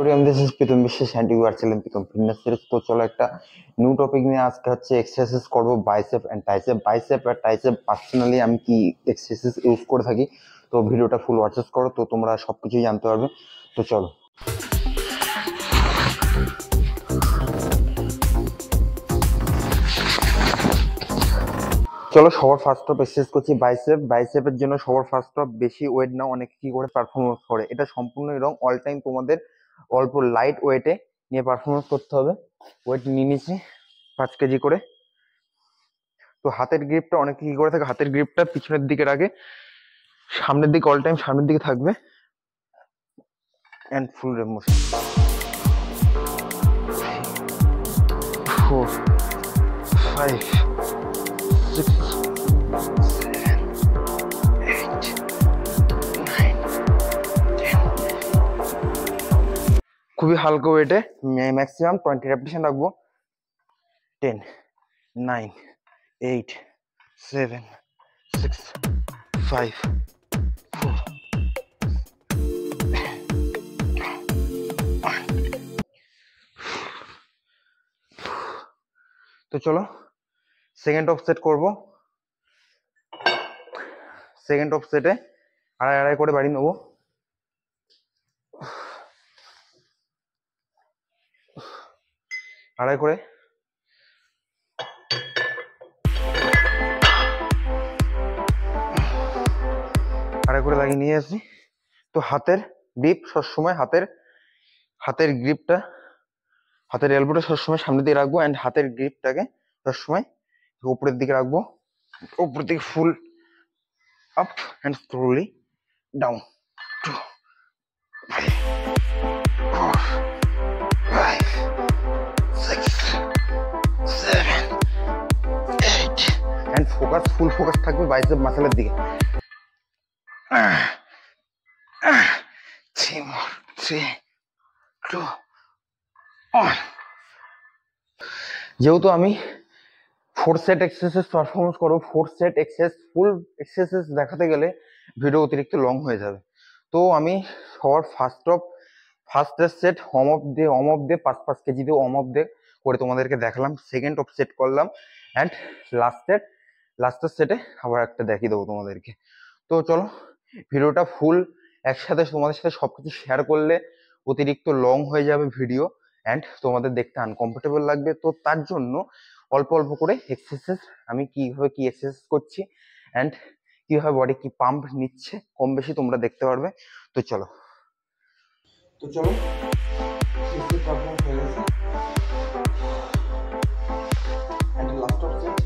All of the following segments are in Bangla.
Everyone, this is Pritam Biswas and you are channel Pritam fitness series. তো চলো একটা নিউ টপিক নিয়ে আজকে হচ্ছে এক্সারসাইজ করবো বাইসেপ অ্যান্ড ট্রাইসেপ। বাইসেপ আর ট্রাইসেপ পার্সোনালি আমি কি এক্সারসাইজ ইউজ করে থাকি, তো ভিডিওটা ফুল ওয়াচেস করো, তো তোমরা সব কিছুই জানতে পারবে। তো চলো চলো সবার ফার্স্ট অফ এক্সারসাইজ করছি বাইসেপ। বাইসেপের জন্য সবার ফার্স্ট অফ বেশি ওয়েট না, অনেকে কি করে পারফরমেন্স করে, এটা সম্পূর্ণ রং অল টাইম তোমাদের অল্প লাইট ওয়েটে নিয়ে পারফরমেন্স করতে হবে। ওয়েট নিয়ে নিচ্ছি 5 কেজি করে। তো হাতের গ্রিপটা অনেকে কি করে থাকে, হাতের গ্রিপটা পিছনের দিকে রাখে, সামনের দিকে অল টাইম সামনের দিকে থাকবে এন্ড ফুল রেপ মোশন। 4 5 6 7 8 9 10। খুবই হালকা ওয়েটে ম্যাক্সিমাম 20 রেপিটেশন রাখবো। 10 9 8 7 6 5 4 তো চলো সেকেন্ড অফ সেট করবো। সেকেন্ড অফ সেটে আড়াই আড়াই করে বাড়ি নেবো। আড়াই করে লাগিয়ে নিয়ে আসি। তো হাতের গ্রিপ সবসময় হাতের গ্রিপটা, হাতের এলবোটা সবসময় সামনের দিকে রাখবো অ্যান্ড হাতের গ্রিপটাকে সবসময় উপরের দিকে রাখবো, উপরের দিকে ফুল up and slowly down. 2 4 5 6 7 8 and focus, full focus থাকবে বাইসেপ মাসেলের দিকে। 3 more 3 2 1। যেহেতু আমি 4 সেট এক্সারসাইজ পারফরমেন্স করবো, 4 সেট এক্সারসাইজ ফুল এক্সারসাইজ দেখাতে গেলে ভিডিও অতিরিক্ত লং হয়ে যাবে। তো আমি সবার ফার্স্ট সেট ওয়ার্ম অফ দিয়ে 5 কেজি দিয়ে ওয়ার্ম অফ দিয়ে করে তোমাদেরকে দেখালাম। সেকেন্ড অফ সেট করলাম অ্যান্ড লাস্টের সেটে আবার একটা দেখিয়ে দেবো তোমাদেরকে। তো চলো ভিডিওটা ফুল একসাথে তোমাদের সাথে সবকিছু শেয়ার করলে অতিরিক্ত লং হয়ে যাবে ভিডিও অ্যান্ড তোমাদের দেখতে আনকমফোর্টেবল লাগবে। তো তার জন্য অল্প অল্প করে এক্সারসাইজ আমি কিভাবে কি এক্সারসাইজ করছি অ্যান্ড কিভাবে বডি কি পাম্প নিচ্ছে কম বেশি তোমরা দেখতে পারবে। তো চলো পারফরমেন্স হয়ে গেছে অ্যান্ড লাস্ট অফ সেট।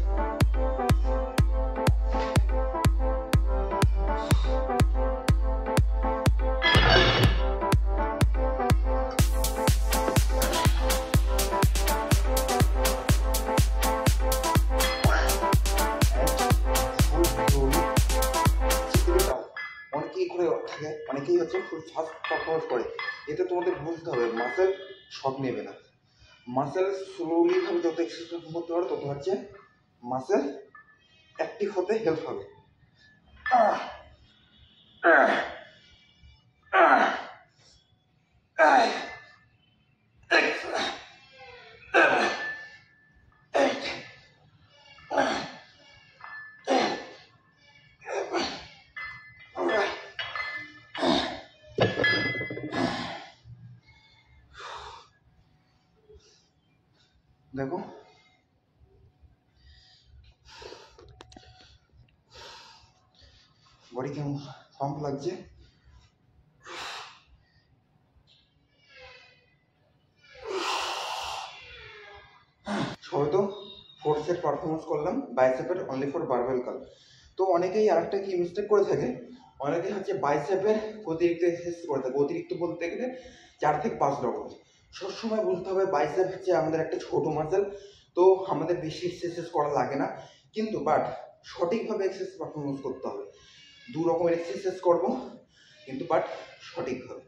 অনেকেই হচ্ছে ফুল ফাস্ট পারফরমেন্স করে, এতে তোমাদের বুঝতে হবে মাসেল শক নেবে না। মাসেল স্লোলি ভাবে যত এক্সারসাইজ করতে পারো তত হচ্ছে মাসেল অ্যাক্টিভ হতে হেল্প হবে। দেখো বডি কেমন পাম্প লাগছে। সবাই তো 4 সেট পারফরমেন্স করলাম বাইসেপের অনলি ফর বারবেল কাল। তো অনেকেই আরেকটা কি মিস্টেক করে থাকে, অনেকেই হচ্ছে বাইসেপের অতিরিক্ত এক্সারসাইজ করে থাকে। অতিরিক্ত বলতে গেলে 4 থেকে 5 রকম। সবসময় বুঝতে হবে বাইসেপ হচ্ছে আমাদের একটা ছোট মাসেল, তো আমাদের বেশি এক্সারসাইজ করা লাগে না, কিন্তু বাট সঠিকভাবে এক্সারসাইজ পারফরমেন্স করতে হবে। 2 রকমের এক্সারসাইজ করবো কিন্তু বাট সঠিকভাবে।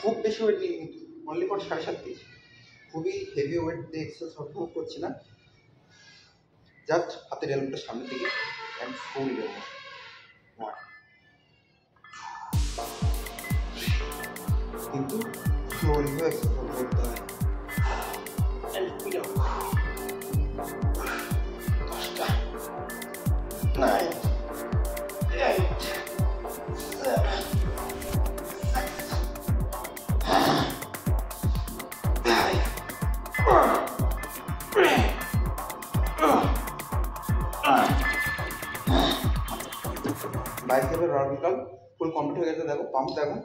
খুব বেশি ওয়েট নিই কিন্তু অনলি ফর 7.5 কেজি, খুবই হেভি ওয়েট দিয়ে এক্সারসাইজ পারফরমেন্স করছি না, জাস্ট হাতের এলবোটা সামনের দিকে অ্যান্ড ফুল রেপ। 1 2 3 কিন্তু স্লোলি হয়ে এক্সারসাইজ করতে হয়। বাইসেপের ভার্টিক্যাল ফুল কমপ্লিট হয়ে গেছে। দেখো পাম্প দেখো,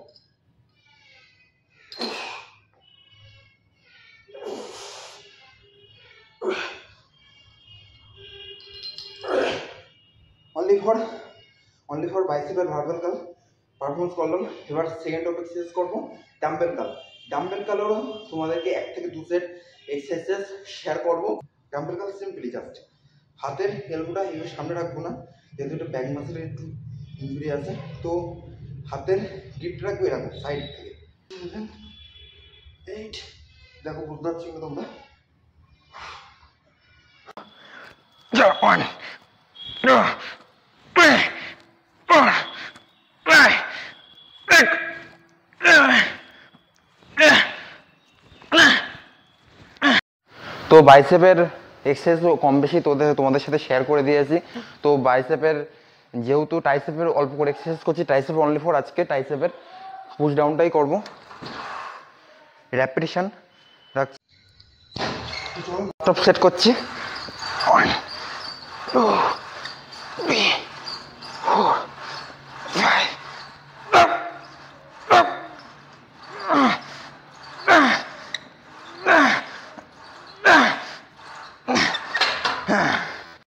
অনলি ফর বাইসেপের ভার্টিক্যাল পারফরমেন্স করলাম। এবার সেকেন্ড অফ এক্সারসাইজ করবো ডাম্বেল কাল। ডাম্বেল কালেরও তোমাদেরকে 1 থেকে 2 সেট এক্সারসাইজ শেয়ার করবো। ডাম্বেল কাল সিম্পলি জাস্ট হাতের এলবোটা এভাবে সামনে রাখবো না, যেহেতু এটা ব্যাক মাসেলের একটু ইনজুরি আছে, তো হাতের গ্রিপ রাখবো এরকম সাইড থেকে। 8 দেখো বুঝতে পারছি না তোমরা। 1 2 3 4 5 6 তো বাইসেপের এক্সারসাইজ কম বেশি তোমাদের সাথে শেয়ার করে দিয়েছি। তো বাইসেপের যেহেতু টাইসেপের অল্প করে এক্সারসাইজ করছি, টাইসেপ অনলি ফর আজকে টাইসেপের পুশ ডাউনটাই করবো। র্যাপিটেশন রাখছি, সেট করছি 1 2 3